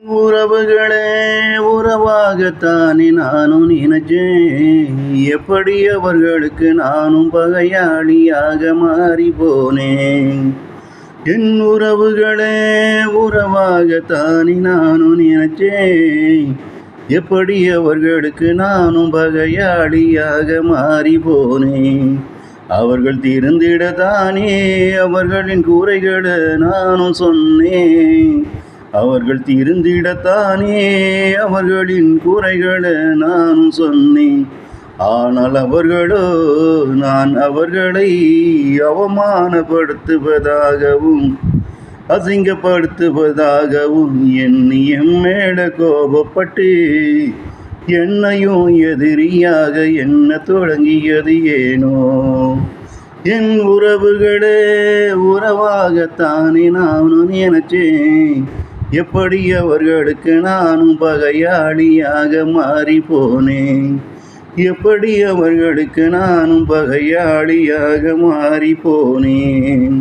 உறவுகளே உறவாகத்தானே நானும் நினைச்சேன். எப்படி அவர்களுக்கு நானும் பகையாளியாக மாறி போனேன். என் உறவுகளே உறவாகத்தானே நானும் நினைச்சேன். எப்படி அவர்களுக்கு நானும் பகையாளியாக மாறி போனேன். அவர்கள் திருந்திடத்தானே அவர்களின் குறைகளை நானும் சொன்னேன். அவர்கள் திருந்திடத்தானே அவர்களின் குறைகளை நானும் சொன்னேன். ஆனால் அவர்களோ நான் அவர்களை அவமானப்படுத்துவதாகவும் அசிங்கப்படுத்துவதாகவும் எண்ணி என் மேல கோபப்பட்டு என்னையும் எதிரியாக எண்ண தொடங்கியது ஏனோ. என் உறவுகளே உறவாகத்தானே நானும் நினைச்சேன். எப்படி அவர்களுக்கு நானும் பகையாளியாக மாறி போனேன். எப்படி அவர்களுக்கு நானும் பகையாளியாக மாறி போனேன்.